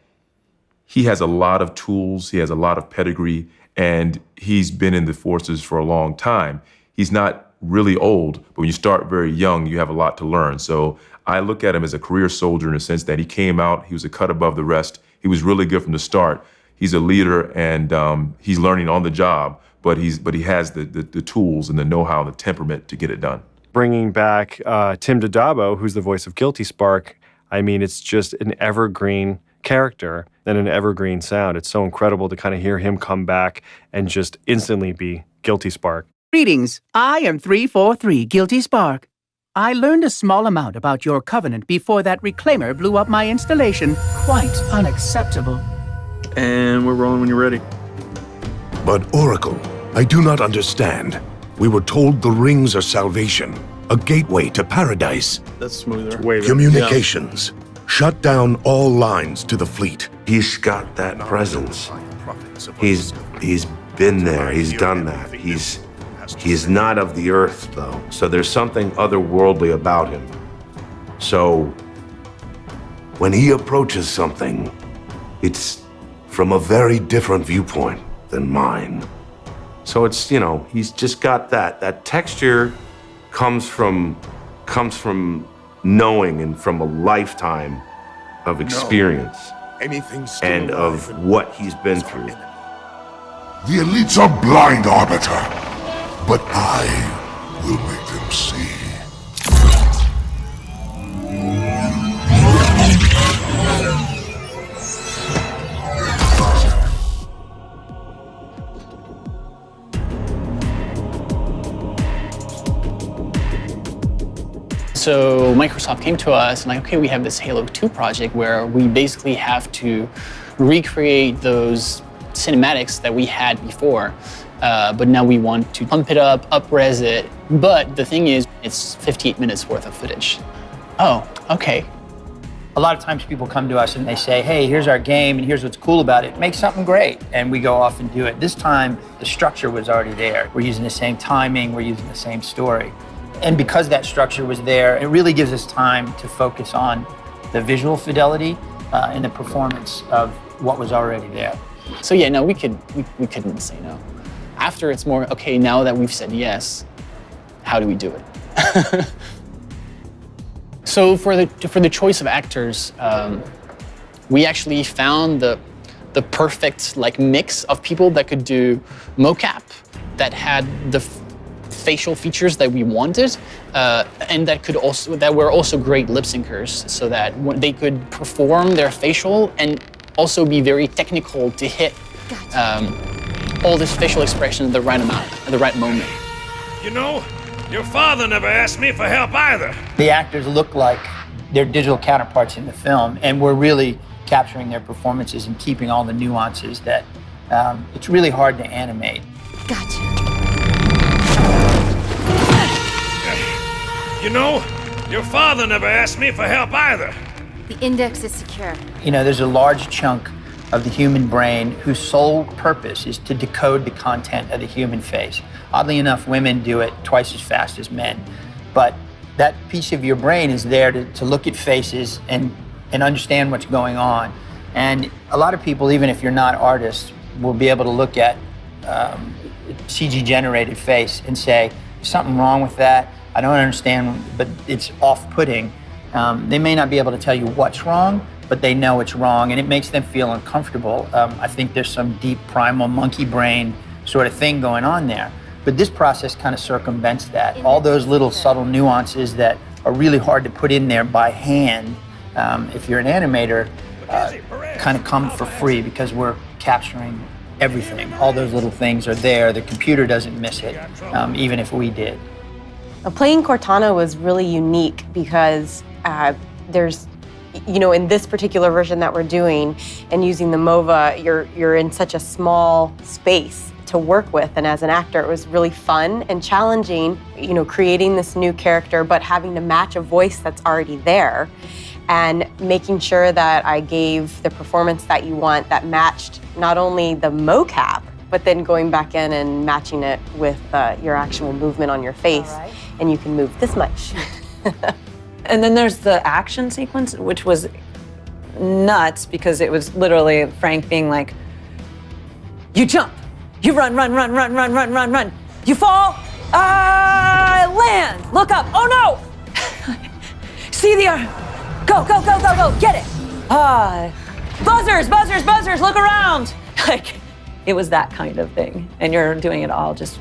he has a lot of tools, he has a lot of pedigree, and he's been in the forces for a long time. He's not really old, but when you start very young, you have a lot to learn. So I look at him as a career soldier in a sense that he came out, he was a cut above the rest. He was really good from the start. He's a leader and he's learning on the job. But he has the tools and the know-how and the temperament to get it done. Bringing back Tim Dodabo, who's the voice of Guilty Spark, I mean, it's just an evergreen character and an evergreen sound. It's so incredible to kind of hear him come back and just instantly be Guilty Spark. Greetings, I am 343 Guilty Spark. I learned a small amount about your Covenant before that reclaimer blew up my installation. Quite unacceptable. And we're rolling when you're ready. But Oracle, I do not understand. We were told the rings are salvation, a gateway to paradise. That's smoother. Communications. Shut down all lines to the fleet. He's got that presence. He's been there, he's done that. He's not of the earth, though. So there's something otherworldly about him. So when he approaches something, it's from a very different viewpoint than mine. So it's, you know, he's just got that texture comes from knowing and from a lifetime of experience and of what he's been through. The elites are blind, Arbiter, but I will make them see. So Microsoft came to us and like, okay, we have this Halo 2 project where we basically have to recreate those cinematics that we had before, but now we want to pump it up, res it. But the thing is, it's 58 minutes worth of footage. Oh, okay. A lot of times people come to us and they say, hey, here's our game and here's what's cool about it. Make something great. And we go off and do it. This time, the structure was already there. We're using the same timing, we're using the same story. And because that structure was there, it really gives us time to focus on the visual fidelity and the performance of what was already there. So yeah, no, we couldn't say no. After it's more, okay, now that we've said yes, how do we do it? So for the choice of actors, we actually found the perfect like mix of people that could do mocap, that had the facial features that we wanted, and that were also great lip syncers, so that they could perform their facial and also be very technical to hit all this facial expression at the right amount, at the right moment. You know, your father never asked me for help either. The actors look like their digital counterparts in the film, and we're really capturing their performances and keeping all the nuances that it's really hard to animate. Gotcha. You know, your father never asked me for help either. The index is secure. You know, there's a large chunk of the human brain whose sole purpose is to decode the content of the human face. Oddly enough, women do it twice as fast as men. But that piece of your brain is there to look at faces and understand what's going on. And a lot of people, even if you're not artists, will be able to look at CG-generated face and say, there's something wrong with that. I don't understand, but it's off-putting. They may not be able to tell you what's wrong, but they know it's wrong, and it makes them feel uncomfortable. I think there's some deep primal monkey brain sort of thing going on there. But this process kind of circumvents that. All those little subtle nuances that are really hard to put in there by hand, if you're an animator, kind of come for free because we're capturing everything. All those little things are there. The computer doesn't miss it, even if we did. Playing Cortana was really unique because there's, you know, in this particular version that we're doing and using the MOVA, you're in such a small space to work with, and as an actor it was really fun and challenging, you know, creating this new character but having to match a voice that's already there and making sure that I gave the performance that you want that matched not only the mocap but then going back in and matching it with your actual movement on your face, and you can move this much. And then there's the action sequence, which was nuts because it was literally Frank being like, you jump, you run, run, run, run, run, run, run, run. You fall, land, look up, oh no! See the, go, go, go, go, go, get it. Buzzers, buzzers, buzzers, look around. Like, it was that kind of thing. And you're doing it all just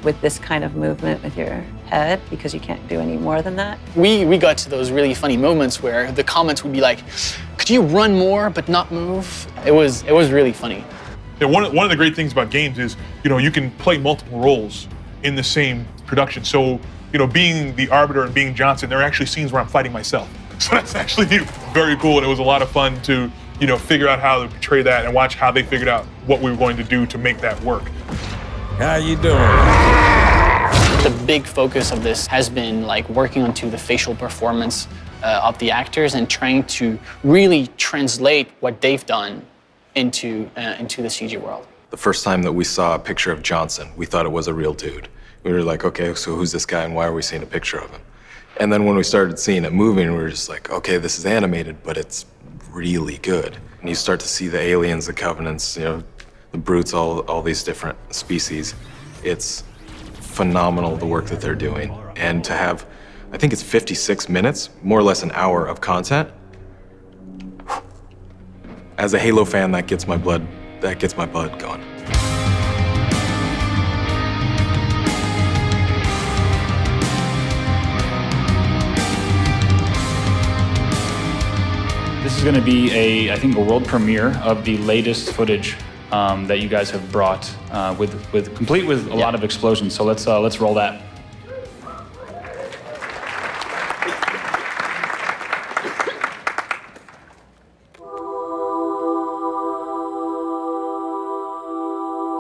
with this kind of movement with your head because you can't do any more than that. We got to those really funny moments where the comments would be like, could you run more but not move? It was really funny. Yeah, one of the great things about games is, you know, you can play multiple roles in the same production. So, you know, being the Arbiter and being Johnson, there are actually scenes where I'm fighting myself. So that's actually very cool, and it was a lot of fun to, you know, figure out how to portray that and watch how they figured out what we were going to do to make that work. How you doing? The big focus of this has been like working onto the facial performance of the actors and trying to really translate what they've done into the CG world. The first time that we saw a picture of Johnson, we thought it was a real dude. We were like, okay, so who's this guy and why are we seeing a picture of him? And then when we started seeing it moving, we were just like, okay, this is animated, but it's really good. And you start to see the aliens, the Covenants, you know, the brutes, all these different species. It's phenomenal, the work that they're doing. And to have, I think it's 56 minutes, more or less an hour of content. As a Halo fan, that gets my blood going. This is going to be I think a world premiere of the latest footage that you guys have brought, complete with a lot of explosions. So let's roll that.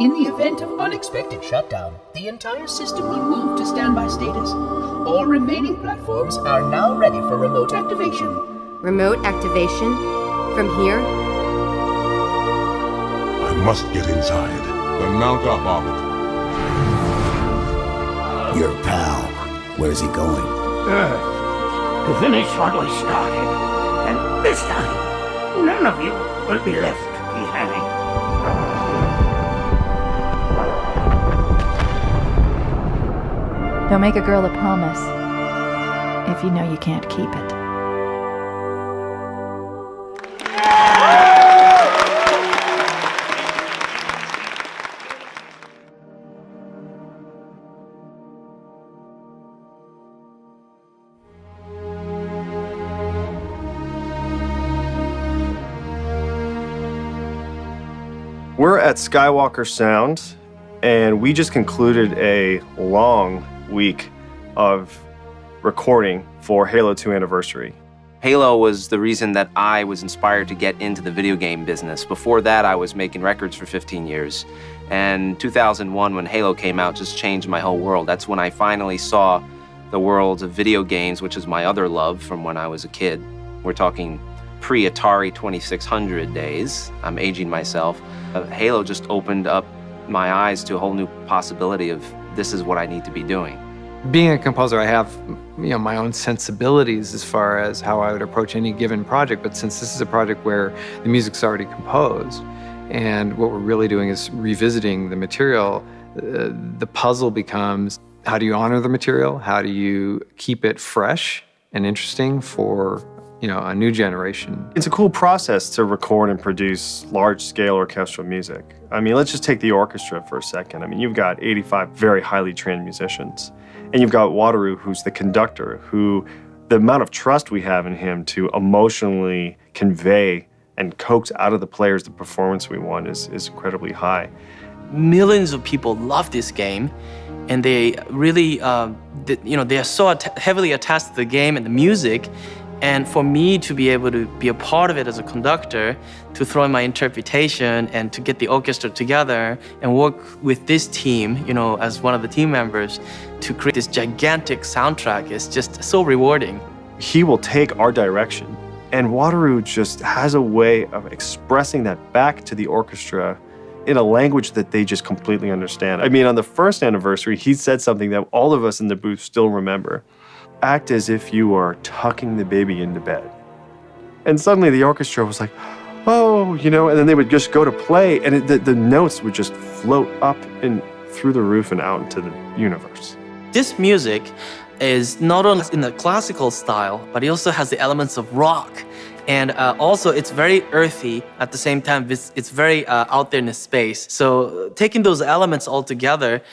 In the event of unexpected shutdown, the entire system will move to standby status. All remaining platforms are now ready for remote activation. Remote activation? From here? I must get inside. Then mount up, Orbit. Your pal, where's he going? To finish what we started. And this time, none of you will be left behind. Don't make a girl a promise if you know you can't keep it. We're at Skywalker Sound, and we just concluded a long week of recording for Halo 2 Anniversary. Halo was the reason that I was inspired to get into the video game business. Before that, I was making records for 15 years. And 2001, when Halo came out, just changed my whole world. That's when I finally saw the world of video games, which is my other love from when I was a kid. We're talking pre-Atari 2600 days. I'm aging myself. Halo just opened up my eyes to a whole new possibility of this is what I need to be doing. Being a composer, I have my own sensibilities as far as how I would approach any given project, but since this is a project where the music's already composed, and what we're really doing is revisiting the material, the puzzle becomes, how do you honor the material? How do you keep it fresh and interesting for a new generation. It's a cool process to record and produce large-scale orchestral music. I mean, let's just take the orchestra for a second. I mean, you've got 85 very highly trained musicians, and you've got Wataru, who's the conductor, who the amount of trust we have in him to emotionally convey and coax out of the players the performance we want is incredibly high. Millions of people love this game, and they really, they are so heavily attached to the game and the music. And for me to be able to be a part of it as a conductor, to throw in my interpretation and to get the orchestra together and work with this team, as one of the team members, to create this gigantic soundtrack is just so rewarding. He will take our direction, and Wataru just has a way of expressing that back to the orchestra in a language that they just completely understand. I mean, on the first anniversary, he said something that all of us in the booth still remember. Act as if you are tucking the baby into bed. And suddenly the orchestra was like, oh, and then they would just go to play, and the notes would just float up and through the roof and out into the universe. This music is not only in the classical style, but it also has the elements of rock. And also, it's very earthy at the same time. It's very out there in the space. So taking those elements all together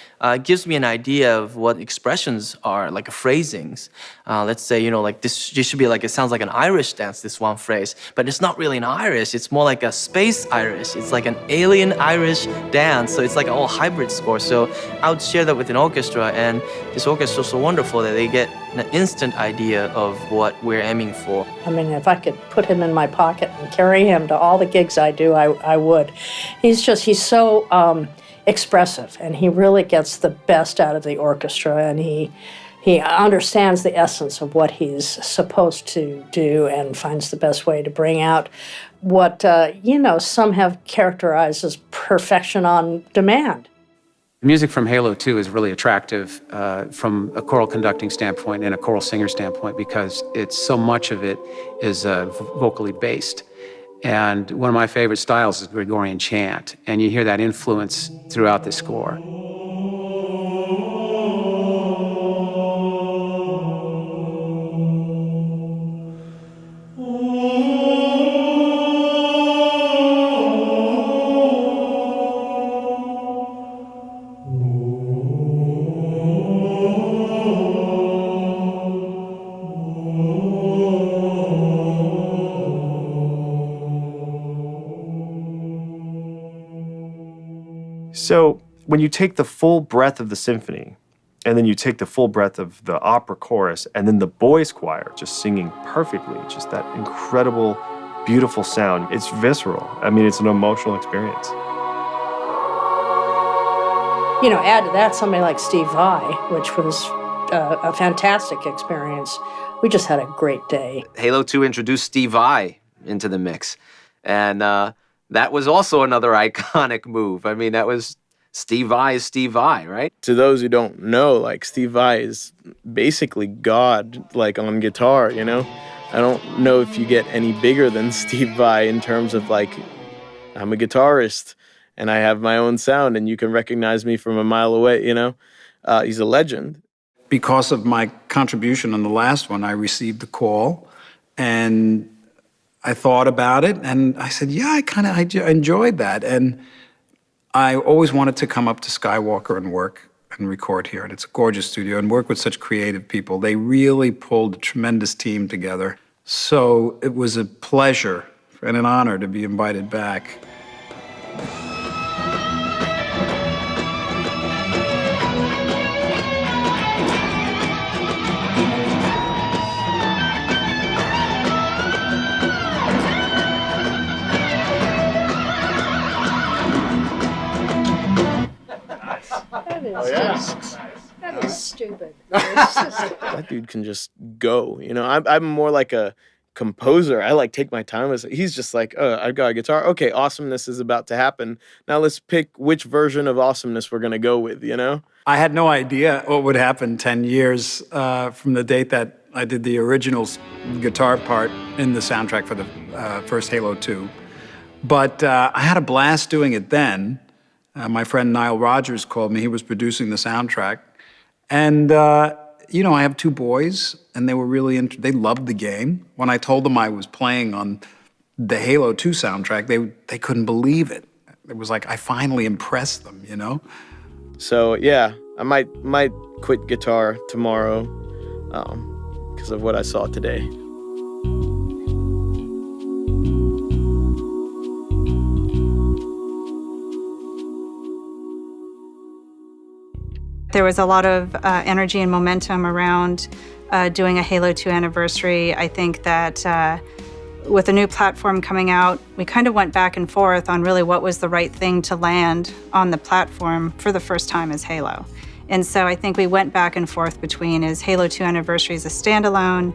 gives me an idea of what expressions are, like phrasings. Let's say, like this should be like, it sounds like an Irish dance, this one phrase, but it's not really an Irish. It's more like a space Irish. It's like an alien Irish dance. So it's like a whole hybrid score. So I would share that with an orchestra, and this orchestra is so wonderful that they get an instant idea of what we're aiming for. I mean, if I could put him in my pocket and carry him to all the gigs I do, I would. He's so expressive, and he really gets the best out of the orchestra, and he understands the essence of what he's supposed to do and finds the best way to bring out what, some have characterized as perfection on demand. The music from Halo 2 is really attractive from a choral conducting standpoint and a choral singer standpoint, because so much of it is vocally based. And one of my favorite styles is Gregorian chant, and you hear that influence throughout the score. So when you take the full breadth of the symphony, and then you take the full breadth of the opera chorus, and then the boys' choir just singing perfectly, just that incredible, beautiful sound, it's visceral. I mean, it's an emotional experience. Add to that somebody like Steve Vai, which was a fantastic experience. We just had a great day. Halo 2 introduced Steve Vai into the mix, and that was also another iconic move. I mean, that was Steve Vai is Steve Vai, right? To those who don't know, Steve Vai is basically God, on guitar, I don't know if you get any bigger than Steve Vai in terms of, I'm a guitarist, and I have my own sound, and you can recognize me from a mile away, He's a legend. Because of my contribution on the last one, I received the call, and I thought about it, and I said, yeah, I enjoyed that. And I always wanted to come up to Skywalker and work and record here. And it's a gorgeous studio, and work with such creative people. They really pulled a tremendous team together. So it was a pleasure and an honor to be invited back. That is stupid. That dude can just go. I'm more like a composer. I take my time. He's just I've got a guitar. Okay, awesomeness is about to happen. Now let's pick which version of awesomeness we're gonna go with. I had no idea what would happen 10 years from the date that I did the original guitar part in the soundtrack for the first Halo 2. But I had a blast doing it then. My friend Nile Rodgers called me. He was producing the soundtrack. And, you know, I have 2 boys, and they were really they loved the game. When I told them I was playing on the Halo 2 soundtrack, they couldn't believe it. It was like I finally impressed them, you know? So yeah, I might quit guitar tomorrow because of what I saw today. There was a lot of energy and momentum around doing a Halo 2 anniversary. I think that with a new platform coming out, we kind of went back and forth on really what was the right thing to land on the platform for the first time as Halo. And so I think we went back and forth between, is Halo 2 Anniversary as a standalone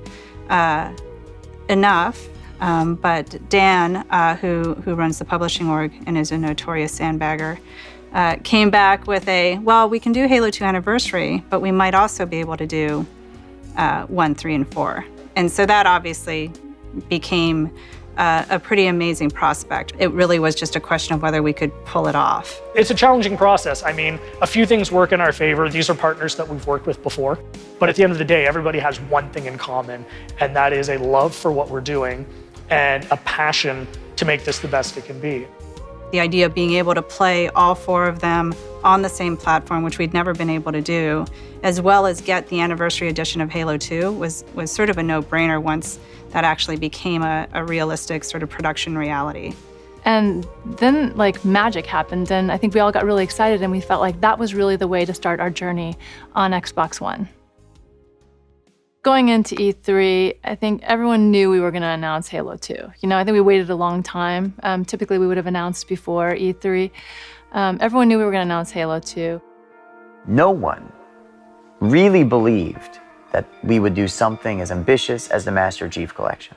enough? But Dan, who runs the publishing org and is a notorious sandbagger, came back with well, we can do Halo 2 Anniversary, but we might also be able to do 1, 3, and 4. And so that obviously became a pretty amazing prospect. It really was just a question of whether we could pull it off. It's a challenging process. I mean, a few things work in our favor. These are partners that we've worked with before. But at the end of the day, everybody has one thing in common, and that is a love for what we're doing and a passion to make this the best it can be. The idea of being able to play all 4 of them on the same platform, which we'd never been able to do, as well as get the anniversary edition of Halo 2 was sort of a no-brainer once that actually became a realistic sort of production reality. And then like magic happened, and I think we all got really excited, and we felt like that was really the way to start our journey on Xbox One. Going into E3, I think everyone knew we were going to announce Halo 2. You know, I think we waited a long time. Typically, we would have announced before E3. Everyone knew we were going to announce Halo 2. No one really believed that we would do something as ambitious as the Master Chief Collection.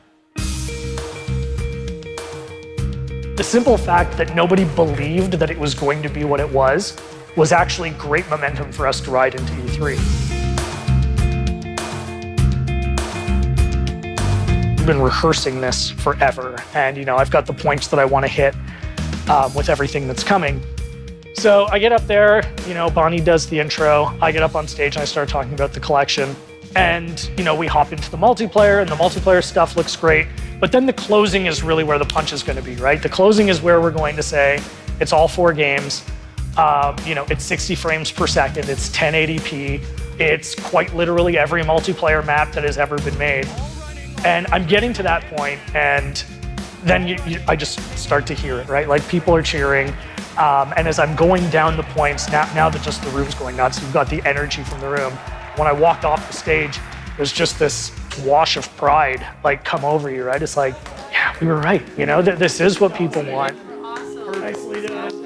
The simple fact that nobody believed that it was going to be what it was actually great momentum for us to ride into E3. We've been rehearsing this forever, and you know, I've got the points that I want to hit with everything that's coming. So I get up there, you know, Bonnie does the intro, I get up on stage and I start talking about the collection, and you know, we hop into the multiplayer, and the multiplayer stuff looks great, but then the closing is really where the punch is going to be, right? The closing is where we're going to say it's all 4 games, you know, it's 60 frames per second, it's 1080p, it's quite literally every multiplayer map that has ever been made. And I'm getting to that point, and then I just start to hear it, right? Like people are cheering, and as I'm going down the points, now that just the room's going nuts, you've got the energy from the room. When I walked off the stage, there's just this wash of pride like come over you, right? It's like, yeah, we were right, you know, this is what people want. Nicely done.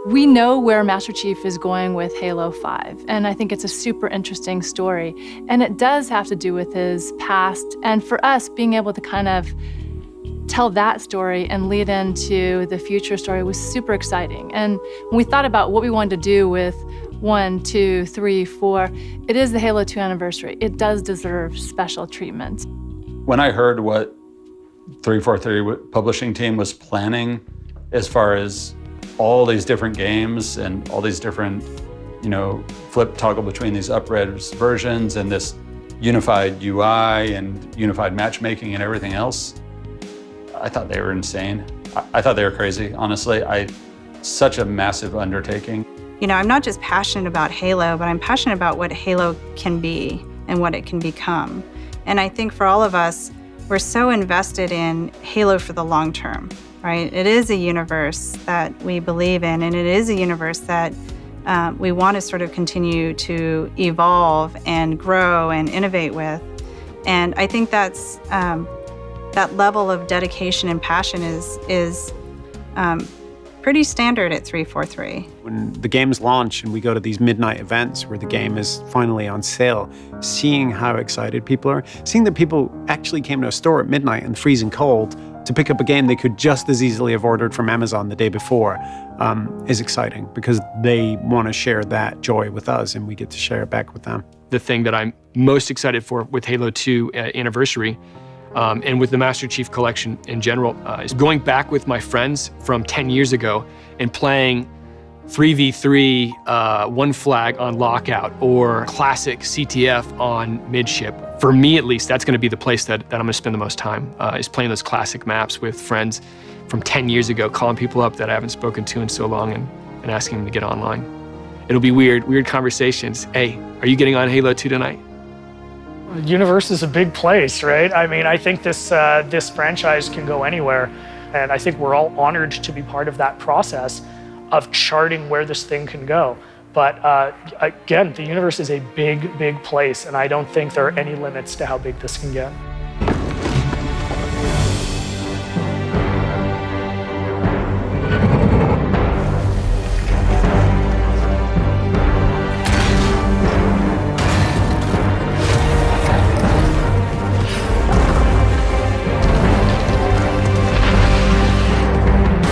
We know where Master Chief is going with Halo 5, and I think it's a super interesting story. And it does have to do with his past, and for us, being able to kind of tell that story and lead into the future story was super exciting. And when we thought about what we wanted to do with 1, 2, 3, 4, it is the Halo 2 anniversary. It does deserve special treatment. When I heard what 343 publishing team was planning as far as all these different games and all these different, you know, flip toggle between these up-res versions and this unified UI and unified matchmaking and everything else, I thought they were insane. I thought they were crazy, honestly. Such a massive undertaking. You know, I'm not just passionate about Halo, but I'm passionate about what Halo can be and what it can become. And I think for all of us, we're so invested in Halo for the long term. Right? It is a universe that we believe in, and it is a universe that we want to sort of continue to evolve and grow and innovate with. And I think that's that level of dedication and passion is pretty standard at 343. When the games launch and we go to these midnight events where the game is finally on sale, seeing how excited people are, seeing that people actually came to a store at midnight and freezing cold to pick up a game they could just as easily have ordered from Amazon the day before is exciting because they want to share that joy with us and we get to share it back with them. The thing that I'm most excited for with Halo 2 Anniversary and with the Master Chief Collection in general is going back with my friends from 10 years ago and playing 3v3 one flag on lockout or classic CTF on midship. For me, at least, that's going to be the place that I'm going to spend the most time, is playing those classic maps with friends from 10 years ago, calling people up that I haven't spoken to in so long and asking them to get online. It'll be weird conversations. Hey, are you getting on Halo 2 tonight? The universe is a big place, right? I mean, I think this franchise can go anywhere. And I think we're all honored to be part of that process of charting where this thing can go. But again, the universe is a big place, and I don't think there are any limits to how big this can get.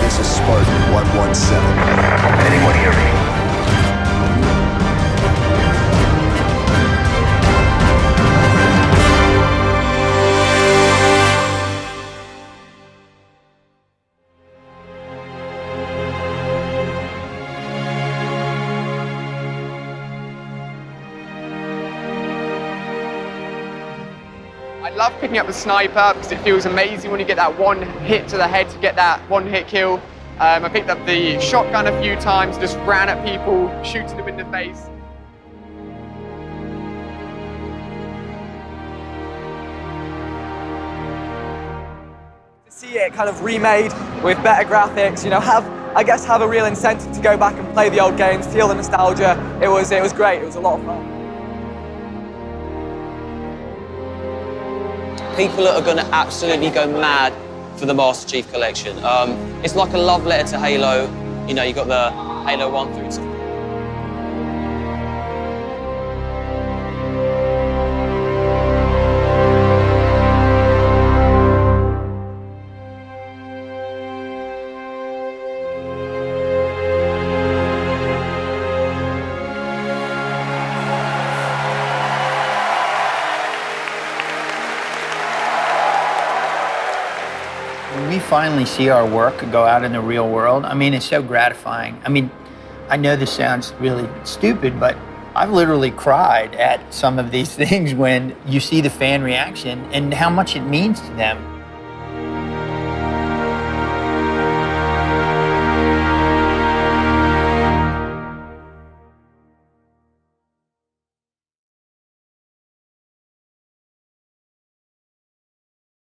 This is Spartan 117. Anyone hear me? I love picking up the sniper because it feels amazing when you get that one hit to the head to get that one hit kill. I picked up the shotgun a few times, just ran at people, shooting them in the face. To see it kind of remade with better graphics, you know, have a real incentive to go back and play the old games, feel the nostalgia. It was great. It was a lot of fun. People are going to absolutely go mad for the Master Chief Collection. It's like a love letter to Halo. You know, you've got the Halo 1 through to... When we finally see our work go out in the real world, I mean, it's so gratifying. I mean, I know this sounds really stupid, but I've literally cried at some of these things when you see the fan reaction and how much it means to them.